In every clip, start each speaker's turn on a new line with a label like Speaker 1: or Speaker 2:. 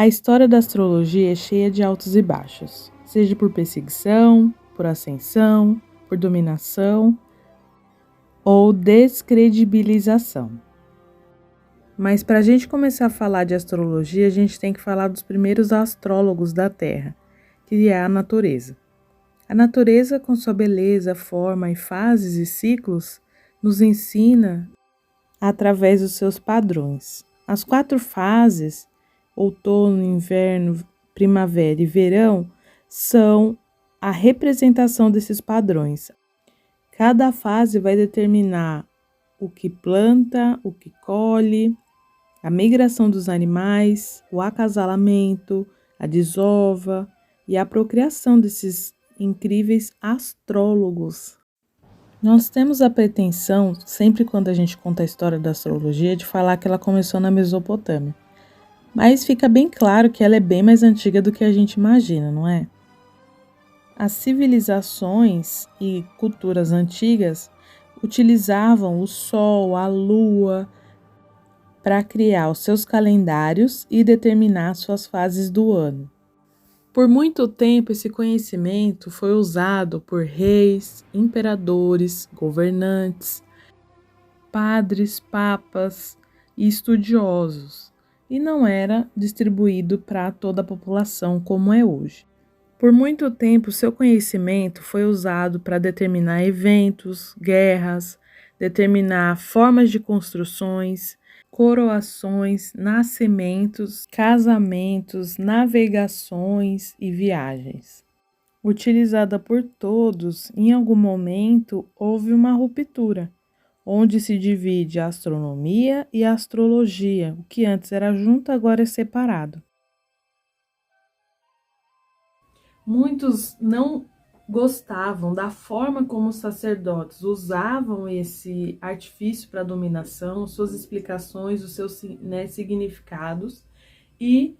Speaker 1: A história da astrologia é cheia de altos e baixos, seja por perseguição, por ascensão, por dominação ou descredibilização. Mas para a gente começar a falar de astrologia, a gente tem que falar dos primeiros astrólogos da Terra, que é a natureza. A natureza, com sua beleza, forma e fases e ciclos, nos ensina através dos seus padrões. As 4 fases, outono, inverno, primavera e verão, são a representação desses padrões. Cada fase vai determinar o que planta, o que colhe, a migração dos animais, o acasalamento, a desova e a procriação desses incríveis astrólogos. Nós temos a pretensão, sempre quando a gente conta a história da astrologia, de falar que ela começou na Mesopotâmia. Mas fica bem claro que ela é bem mais antiga do que a gente imagina, não é? As civilizações e culturas antigas utilizavam o Sol, a Lua, para criar os seus calendários e determinar suas fases do ano. Por muito tempo, esse conhecimento foi usado por reis, imperadores, governantes, padres, papas e estudiosos, e não era distribuído para toda a população como é hoje. Por muito tempo, seu conhecimento foi usado para determinar eventos, guerras, determinar formas de construções, coroações, nascimentos, casamentos, navegações e viagens. Utilizada por todos, em algum momento houve uma ruptura, onde se divide a astronomia e a astrologia, o que antes era junto agora é separado. Muitos não gostavam da forma como os sacerdotes usavam esse artifício para dominação, suas explicações, os seus significados, e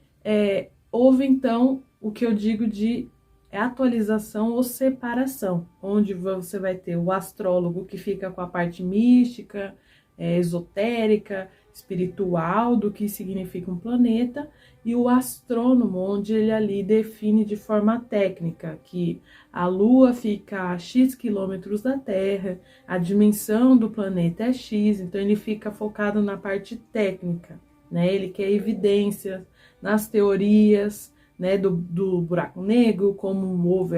Speaker 1: houve então o que eu digo de atualização ou separação, onde você vai ter o astrólogo que fica com a parte mística, esotérica, espiritual do que significa um planeta, e o astrônomo, onde ele ali define de forma técnica que a Lua fica a X quilômetros da Terra, a dimensão do planeta é X, então ele fica focado na parte técnica, né? Ele quer evidências nas teorias, né, do buraco negro, como houve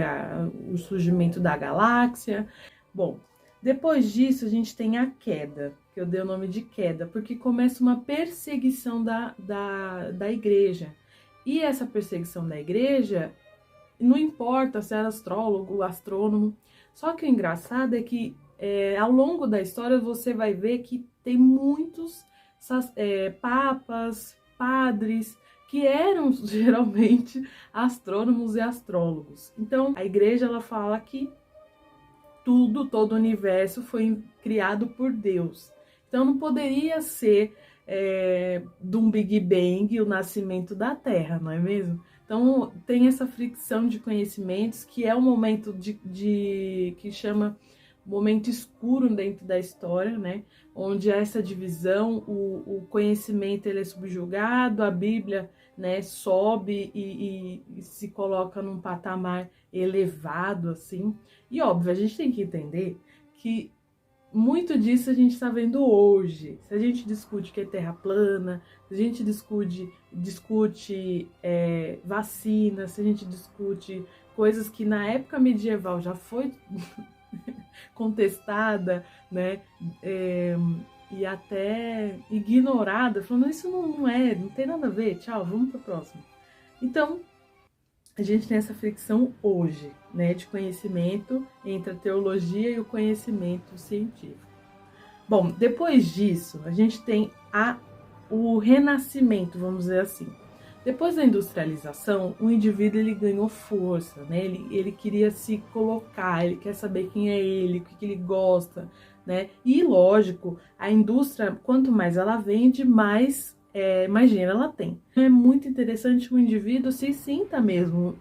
Speaker 1: o surgimento da galáxia. Bom, depois disso a gente tem a queda, que eu dei o nome de queda, porque começa uma perseguição da igreja. E essa perseguição da igreja, não importa se era astrólogo, astrônomo, só que o engraçado é que ao longo da história você vai ver que tem muitos papas, padres, que eram geralmente astrônomos e astrólogos. Então, a igreja ela fala que todo o universo foi criado por Deus. Então, não poderia ser de um Big Bang o nascimento da Terra, não é mesmo? Então, tem essa fricção de conhecimentos que é um momento que chama momento escuro dentro da história, né? Onde há essa divisão, o conhecimento ele é subjugado, a Bíblia, né, sobe e se coloca num patamar elevado, assim. E óbvio, a gente tem que entender que muito disso a gente está vendo hoje. Se a gente discute que é terra plana, se a gente discute vacina, se a gente discute coisas que na época medieval já foi contestada, né, e até ignorada, falando isso não tem nada a ver, tchau, vamos para o próximo. Então, a gente tem essa fricção hoje, né, de conhecimento entre a teologia e o conhecimento científico. Bom, depois disso, a gente tem o renascimento, vamos dizer assim. Depois da industrialização, o indivíduo ele ganhou força, né? Ele queria se colocar, ele quer saber quem é ele, o que ele gosta, né? E lógico, a indústria, quanto mais ela vende, mais dinheiro ela tem. É muito interessante que o indivíduo se sinta mesmo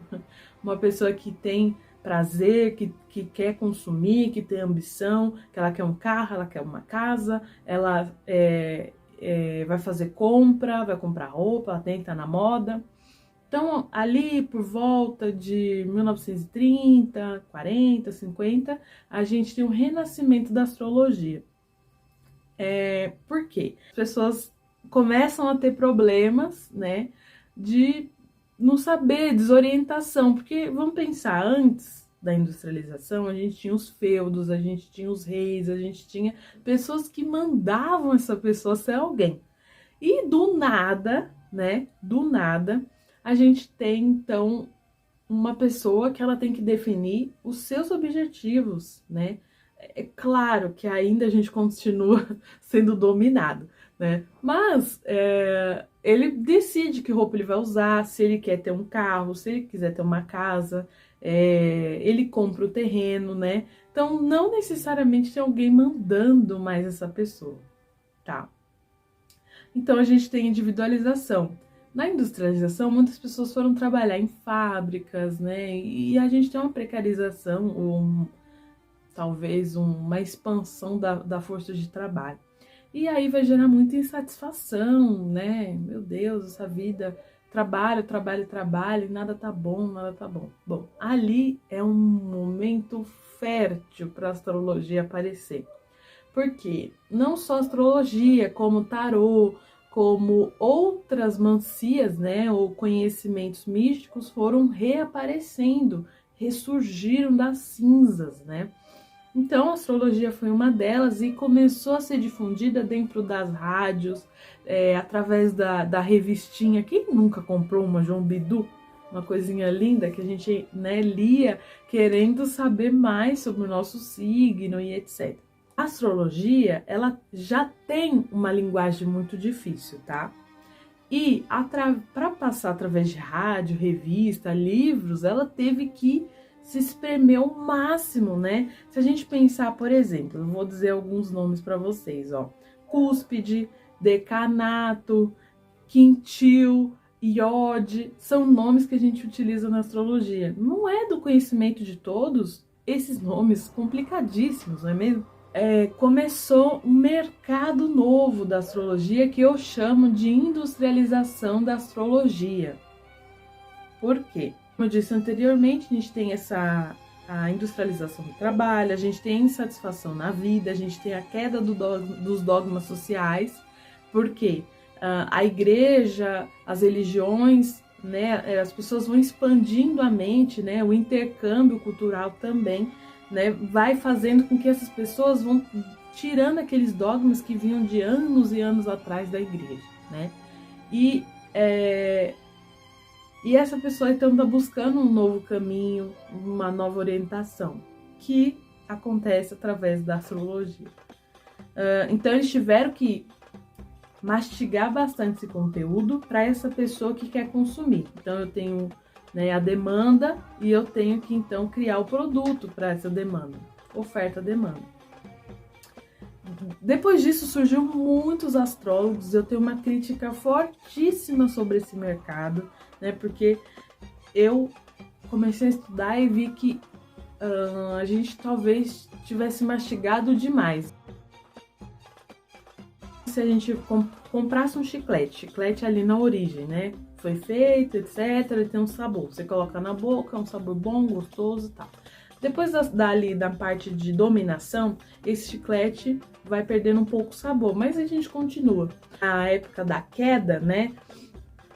Speaker 1: uma pessoa que tem prazer, que quer consumir, que tem ambição, que ela quer um carro, ela quer uma casa, ela vai fazer compra, vai comprar roupa, ela tem que estar na moda. Então, ali por volta de 1930, 40, 50, a gente tem um renascimento da astrologia. Por quê? As pessoas começam a ter problemas, né, de não saber, desorientação, porque vamos pensar, antes da industrialização, a gente tinha os feudos, a gente tinha os reis, a gente tinha pessoas que mandavam essa pessoa ser alguém. E do nada, né, do nada, a gente tem, então, uma pessoa que ela tem que definir os seus objetivos, né? É claro que ainda a gente continua sendo dominado, né? Mas ele decide que roupa ele vai usar, se ele quer ter um carro, se ele quiser ter uma casa, ele compra o terreno, né? Então, não necessariamente tem alguém mandando mais essa pessoa, tá? Então, a gente tem individualização. Na industrialização, muitas pessoas foram trabalhar em fábricas, né? E a gente tem uma precarização, ou talvez uma expansão da força de trabalho. E aí vai gerar muita insatisfação, né? Meu Deus, essa vida, trabalho, trabalho, trabalho, e nada tá bom, nada tá bom. Bom, ali é um momento fértil para a astrologia aparecer. Porque não só astrologia, como tarô, como outras mancias, né, ou conhecimentos místicos foram reaparecendo, ressurgiram das cinzas, né? Então, a astrologia foi uma delas e começou a ser difundida dentro das rádios, através da revistinha. Quem nunca comprou uma João Bidu? Uma coisinha linda que a gente, né, lia querendo saber mais sobre o nosso signo e etc. A astrologia, ela já tem uma linguagem muito difícil, tá? E para passar através de rádio, revista, livros, ela teve que se espremer ao máximo, né? Se a gente pensar, por exemplo, eu vou dizer alguns nomes para vocês, ó. Cúspide, decanato, quintil, iode, são nomes que a gente utiliza na astrologia. Não é do conhecimento de todos esses nomes complicadíssimos, não é mesmo? Começou um mercado novo da astrologia que eu chamo de industrialização da astrologia. Por quê? Como eu disse anteriormente, a gente tem a industrialização do trabalho, a gente tem a insatisfação na vida, a gente tem a queda dos dogmas sociais. Por quê? A igreja, as religiões, né, as pessoas vão expandindo a mente, né, o intercâmbio cultural também, né, vai fazendo com que essas pessoas vão tirando aqueles dogmas que vinham de anos e anos atrás da igreja, né? E essa pessoa então está buscando um novo caminho, uma nova orientação, que acontece através da astrologia. Então eles tiveram que mastigar bastante esse conteúdo para essa pessoa que quer consumir. Então eu tenho, né, a demanda e eu tenho que então criar o produto para essa demanda, oferta-demanda. Depois disso surgiu muitos astrólogos, eu tenho uma crítica fortíssima sobre esse mercado, né, porque eu comecei a estudar e vi que a gente talvez tivesse mastigado demais. Se a gente comprasse um chiclete ali na origem, né? Foi feito, etc, ele tem um sabor. Você coloca na boca, é um sabor bom, gostoso e tal. Depois dali, da parte de dominação, esse chiclete vai perdendo um pouco o sabor, mas a gente continua. Na época da queda, né?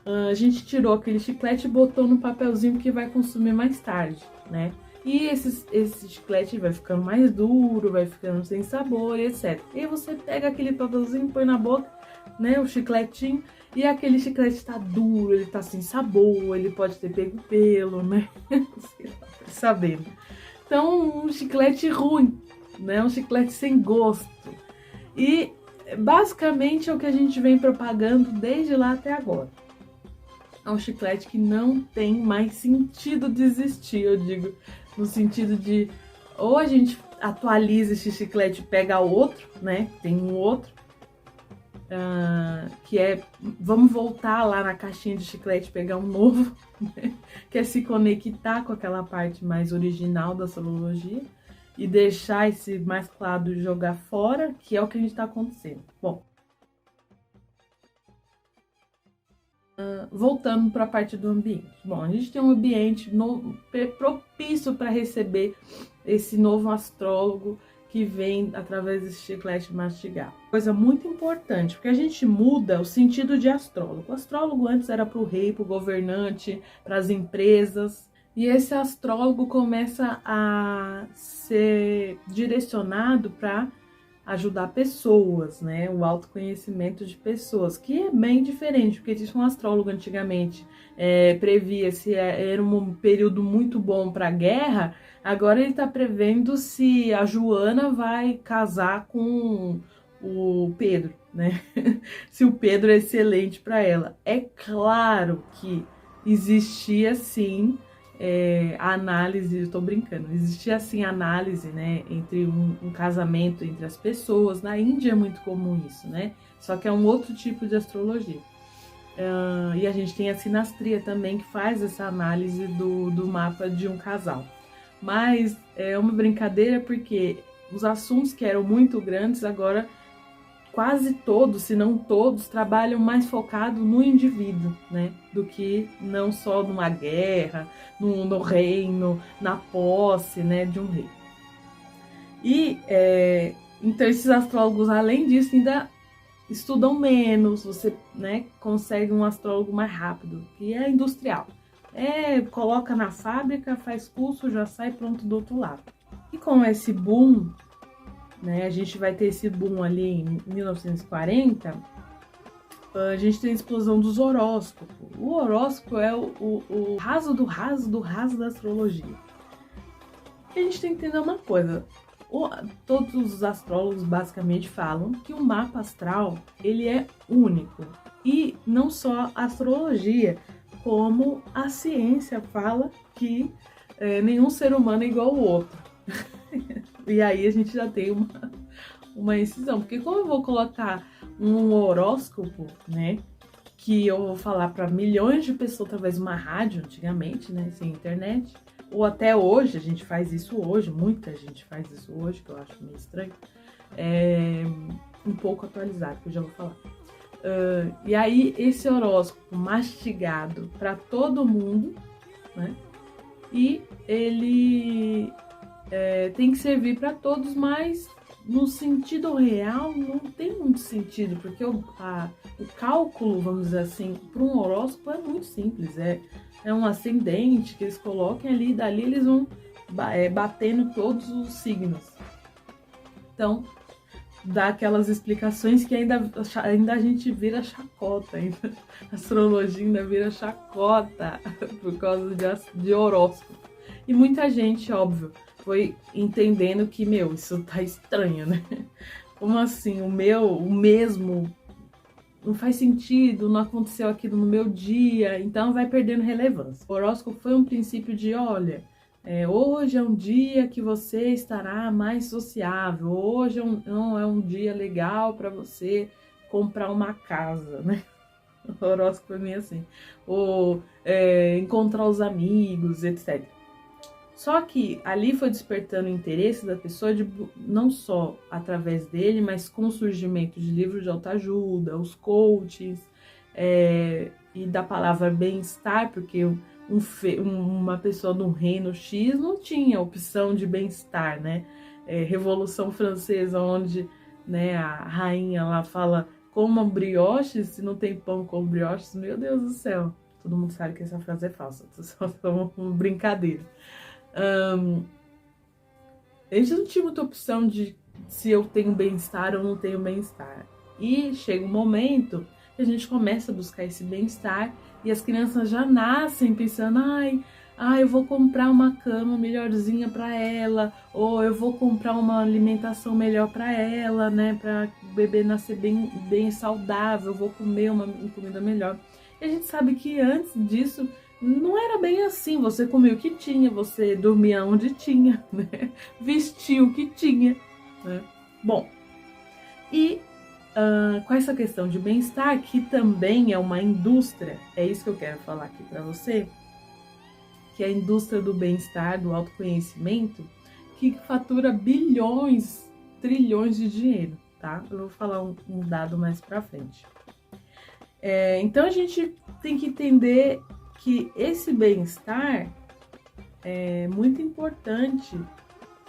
Speaker 1: A gente tirou aquele chiclete e botou no papelzinho que vai consumir mais tarde, né? E esse chiclete vai ficando mais duro, vai ficando sem sabor, etc. E aí você pega aquele papelzinho, põe na boca, né, o chicletinho, e aquele chiclete tá duro, ele tá sem sabor, ele pode ter pego pelo, né? Sei lá, sabendo. Então, um chiclete ruim, né? Um chiclete sem gosto. E basicamente é o que a gente vem propagando desde lá até agora. É um chiclete que não tem mais sentido de existir, eu digo, no sentido de ou a gente atualiza esse chiclete e pega outro, né? Tem um outro, que é, vamos voltar lá na caixinha de chiclete, pegar um novo, né? Que é se conectar com aquela parte mais original da astrologia e deixar esse mais claro e jogar fora, que é o que a gente está acontecendo. Bom, Voltando para a parte do ambiente. Bom, a gente tem um ambiente propício para receber esse novo astrólogo que vem através desse chiclete mastigado. Coisa muito importante, porque a gente muda o sentido de astrólogo. O astrólogo antes era para o rei, para o governante, para as empresas. E esse astrólogo começa a ser direcionado para ajudar pessoas, né? O autoconhecimento de pessoas, que é bem diferente, porque existe um astrólogo antigamente, previa se era um período muito bom para a guerra, agora ele está prevendo se a Joana vai casar com o Pedro, né? Se o Pedro é excelente para ela. É claro que existia sim a análise, eu tô brincando, existia assim análise, né, entre um casamento entre as pessoas. Na Índia é muito comum isso, né, só que é um outro tipo de astrologia. E a gente tem a sinastria também, que faz essa análise do mapa de um casal. Mas é uma brincadeira porque os assuntos que eram muito grandes, agora quase todos, se não todos, trabalham mais focado no indivíduo, né? Do que não só numa guerra, no reino, na posse, né, de um rei. E então esses astrólogos, além disso, ainda estudam menos. Você, né, consegue um astrólogo mais rápido, que é industrial. Coloca na fábrica, faz curso, já sai pronto do outro lado. E com esse boom, né, a gente vai ter esse boom ali em 1940, a gente tem a explosão dos horóscopos. O horóscopo é o raso do raso do raso da astrologia. E a gente tem que entender uma coisa, todos os astrólogos basicamente falam que o mapa astral, ele é único. E não só a astrologia, como a ciência fala que nenhum ser humano é igual ao outro. E aí a gente já tem uma incisão, porque como eu vou colocar um horóscopo, né, que eu vou falar para milhões de pessoas através de uma rádio, antigamente, né, sem internet, ou até hoje, a gente faz isso hoje, muita gente faz isso hoje, que eu acho meio estranho, um pouco atualizado, que eu já vou falar. E aí esse horóscopo mastigado para todo mundo, né, e ele tem que servir para todos, mas no sentido real não tem muito sentido, porque o cálculo, vamos dizer assim, para um horóscopo é muito simples, é um ascendente que eles coloquem ali, dali eles vão batendo todos os signos. Então, dá aquelas explicações que ainda a gente vira chacota, ainda. A astrologia ainda vira chacota por causa de horóscopo. E muita gente, óbvio, foi entendendo que, isso tá estranho, né? Como assim? O mesmo não faz sentido, não aconteceu aquilo no meu dia, então vai perdendo relevância. O horóscopo foi um princípio de, olha, hoje é um dia que você estará mais sociável, hoje não é um dia legal para você comprar uma casa, né? O horóscopo é meio assim. Ou encontrar os amigos, etc. Só que ali foi despertando o interesse da pessoa, não só através dele, mas com o surgimento de livros de autoajuda, os coaches, e da palavra bem-estar, porque uma pessoa no reino X não tinha opção de bem-estar, né? Revolução Francesa, onde, né, a rainha lá fala, coma brioches, se não tem pão com brioches, meu Deus do céu. Todo mundo sabe que essa frase é falsa, só uma brincadeira. A gente não tinha muita opção de se eu tenho bem-estar ou não tenho bem-estar. E chega um momento que a gente começa a buscar esse bem-estar e as crianças já nascem pensando, eu vou comprar uma cama melhorzinha para ela, ou eu vou comprar uma alimentação melhor para ela, né, para o bebê nascer bem saudável, eu vou comer uma comida melhor. E a gente sabe que antes disso não era bem assim, você comia o que tinha, você dormia onde tinha, né? Vestia o que tinha, né? Bom, e com essa questão de bem-estar, que também é uma indústria, é isso que eu quero falar aqui para você, que é a indústria do bem-estar, do autoconhecimento, que fatura bilhões, trilhões de dinheiro, tá? Eu vou falar um dado mais para frente. Então a gente tem que entender que esse bem-estar é muito importante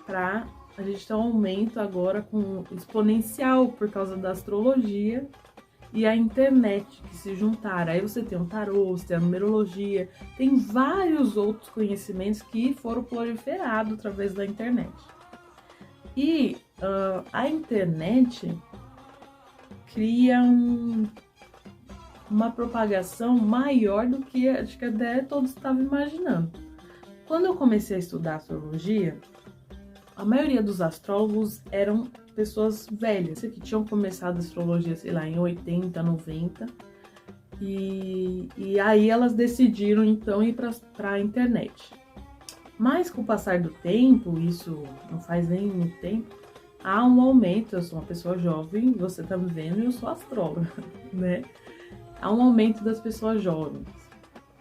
Speaker 1: para a gente ter um aumento agora exponencial por causa da astrologia e a internet que se juntaram. Aí você tem o tarô, você tem a numerologia, tem vários outros conhecimentos que foram proliferados através da internet. E a internet cria uma propagação maior do que acho que até todos estavam imaginando. Quando eu comecei a estudar astrologia, a maioria dos astrólogos eram pessoas velhas, que tinham começado a astrologia, sei lá, em 80, 90. E aí elas decidiram, então, ir para a internet. Mas, com o passar do tempo, isso não faz nem muito tempo, há um aumento. Eu sou uma pessoa jovem, você tá me vendo, e eu sou astróloga, né? Há um aumento das pessoas jovens.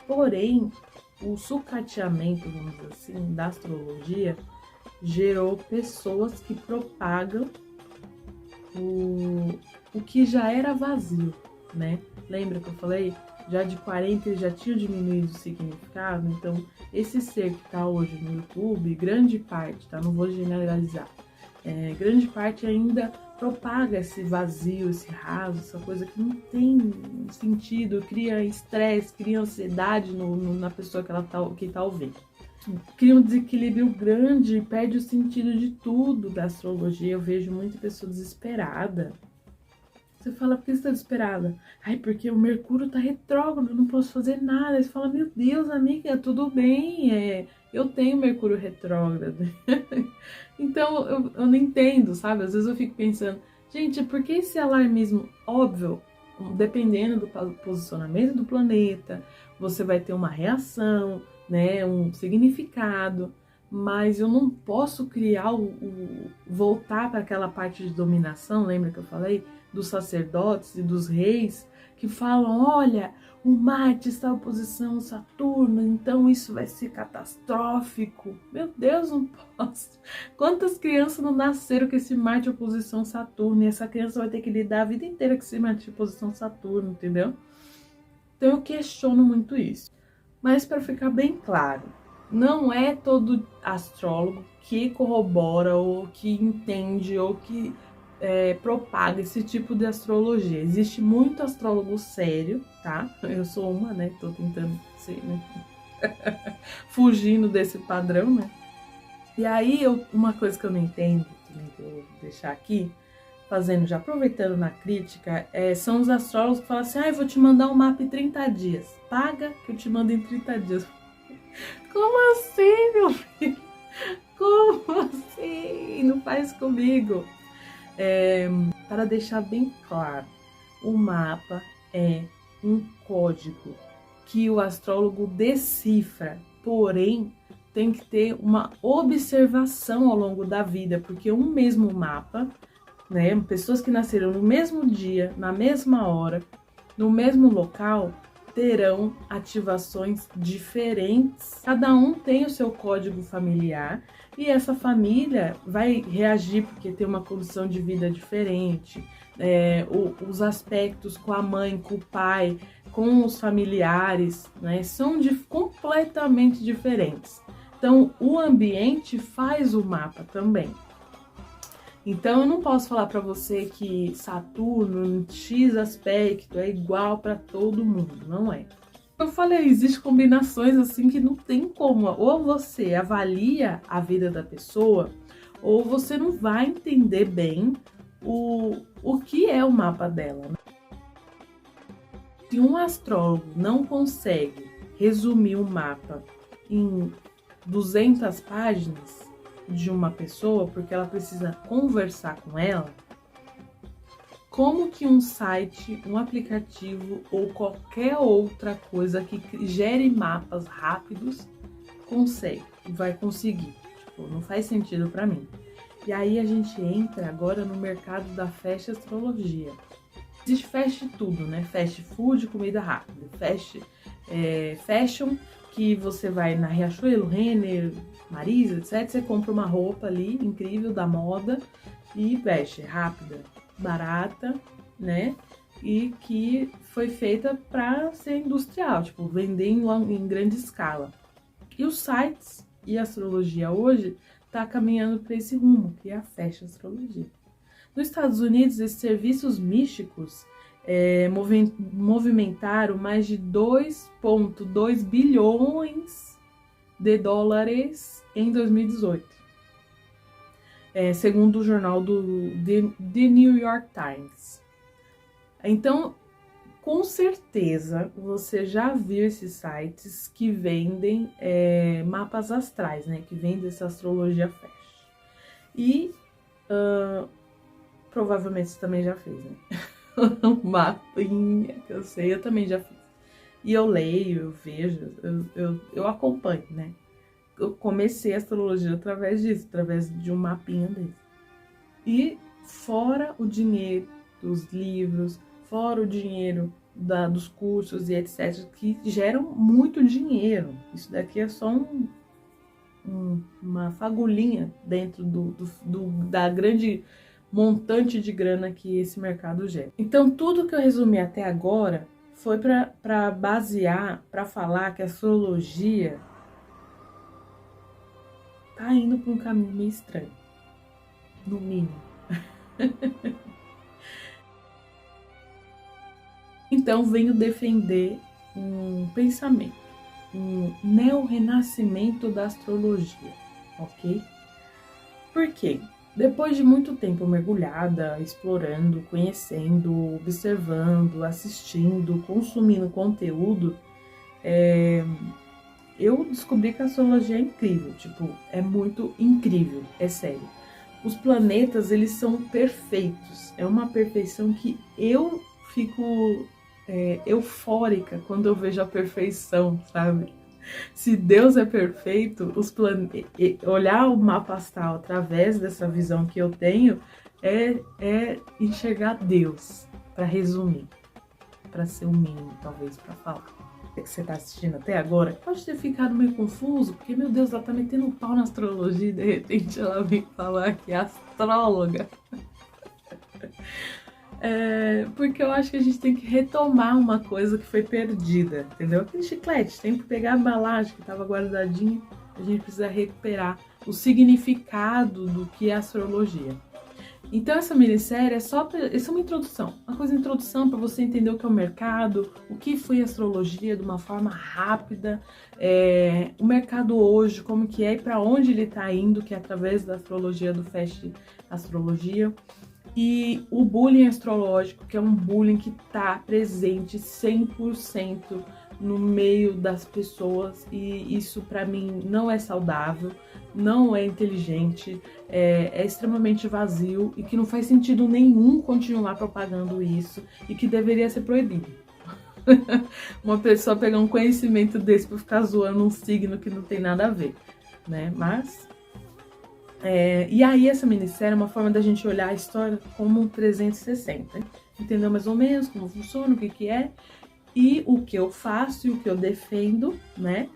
Speaker 1: Porém, o sucateamento, vamos dizer assim, da astrologia gerou pessoas que propagam o que já era vazio, né? Lembra que eu falei? Já de 40 ele já tinha diminuído o significado. Então, esse ser que tá hoje no YouTube, grande parte, tá? Não vou generalizar. Grande parte ainda propaga esse vazio, esse raso, essa coisa que não tem sentido, cria estresse, cria ansiedade na pessoa que tá ouvindo. Cria um desequilíbrio grande, perde o sentido de tudo da astrologia. Eu vejo muita pessoa desesperada. Você fala, por que você tá desesperada? Ai, porque o Mercúrio tá retrógrado, eu não posso fazer nada. Aí você fala, meu Deus, amiga, tudo bem, eu tenho Mercúrio retrógrado. Então, eu não entendo, sabe? Às vezes eu fico pensando, gente, por que esse alarmismo? Óbvio, dependendo do posicionamento do planeta, você vai ter uma reação, né, um significado, mas eu não posso criar voltar para aquela parte de dominação, lembra que eu falei? Dos sacerdotes e dos reis, que falam, olha, o Marte está em oposição a Saturno, então isso vai ser catastrófico. Meu Deus, não posso. Quantas crianças não nasceram com esse Marte em oposição a Saturno, e essa criança vai ter que lidar a vida inteira com esse Marte em oposição a Saturno, entendeu? Então eu questiono muito isso. Mas para ficar bem claro, não é todo astrólogo que corrobora ou que entende ou que propaga esse tipo de astrologia. Existe muito astrólogo sério, tá? Eu sou uma, né? Tô tentando ser, né? Fugindo desse padrão, né? E aí, uma coisa que eu não entendo, também que eu vou deixar aqui, já aproveitando na crítica, são os astrólogos que falam assim, eu vou te mandar um mapa em 30 dias. Paga que eu te mando em 30 dias. Como assim, meu filho? Como assim? Não faz comigo. Para deixar bem claro, o mapa é um código que o astrólogo decifra, porém tem que ter uma observação ao longo da vida, porque um mesmo mapa, né, pessoas que nasceram no mesmo dia, na mesma hora, no mesmo local, terão ativações diferentes. Cada um tem o seu código familiar e essa família vai reagir porque tem uma condição de vida diferente. Os aspectos com a mãe, com o pai, com os familiares, né, são completamente diferentes. Então, o ambiente faz o mapa também. Então, eu não posso falar para você que Saturno, em X aspecto, é igual para todo mundo. Não é. Eu falei, existem combinações assim que não tem como. Ou você avalia a vida da pessoa, ou você não vai entender bem o que é o mapa dela. Se um astrólogo não consegue resumir o mapa em 200 páginas de uma pessoa, porque ela precisa conversar com ela, como que um site, um aplicativo ou qualquer outra coisa que gere mapas rápidos vai conseguir? Tipo, não faz sentido para mim. E aí a gente entra agora no mercado da fast astrologia. Existe fast tudo, né? Fast food, comida rápida. Fashion, que você vai na Riachuelo, Renner, Marisa, etc. Você compra uma roupa ali, incrível, da moda, e veste, rápida, barata, né? e que foi feita para ser industrial, tipo, vender em grande escala. E os sites e a astrologia hoje está caminhando para esse rumo, que é a Fast Astrologia. Nos Estados Unidos, esses serviços místicos movimentaram mais de 2,2 bilhões de dólares em 2018, segundo o jornal The New York Times. Então, com certeza, você já viu esses sites que vendem mapas astrais, né? Que vendem essa astrologia flash. E provavelmente você também já fez, né? Um mapinha que eu sei, eu também já fiz. E eu leio, eu vejo, eu acompanho, né? Eu comecei a astrologia através disso, através de um mapinha desse. E fora o dinheiro dos livros, fora o dinheiro dos cursos e etc, que geram muito dinheiro. Isso daqui é só uma fagulhinha dentro da grande montante de grana que esse mercado gera. Então, tudo que eu resumi até agora foi para basear, para falar que a astrologia tá indo para um caminho meio estranho, no mínimo. Então, venho defender um pensamento, um neo-renascimento da astrologia, ok? Por quê? Depois de muito tempo mergulhada, explorando, conhecendo, observando, assistindo, consumindo conteúdo, eu descobri que a astrologia é incrível, tipo, é muito incrível, é sério. Os planetas, eles são perfeitos, é uma perfeição que eu fico eufórica quando eu vejo a perfeição, sabe? Se Deus é perfeito, olhar o mapa astral através dessa visão que eu tenho é enxergar Deus, para resumir, para ser o mínimo, talvez, para falar. Que você tá assistindo até agora, pode ter ficado meio confuso, porque, meu Deus, ela tá metendo um pau na astrologia e de repente ela vem falar que é astróloga. Porque eu acho que a gente tem que retomar uma coisa que foi perdida, entendeu? Aquele chiclete, tem que pegar a embalagem que estava guardadinha, a gente precisa recuperar o significado do que é astrologia. Então essa minissérie isso é uma introdução, introdução para você entender o que é o mercado, o que foi a astrologia de uma forma rápida, o mercado hoje, como que é e para onde ele está indo, que é através da astrologia, do Fast Astrologia. E o bullying astrológico, que é um bullying que está presente 100% no meio das pessoas, e isso para mim não é saudável, não é inteligente, é extremamente vazio e que não faz sentido nenhum continuar propagando isso e que deveria ser proibido. Uma pessoa pegar um conhecimento desse para ficar zoando um signo que não tem nada a ver, né? Mas... e aí essa minissérie é uma forma da gente olhar a história como um 360, entender mais ou menos como funciona, o que é, e o que eu faço e o que eu defendo, né?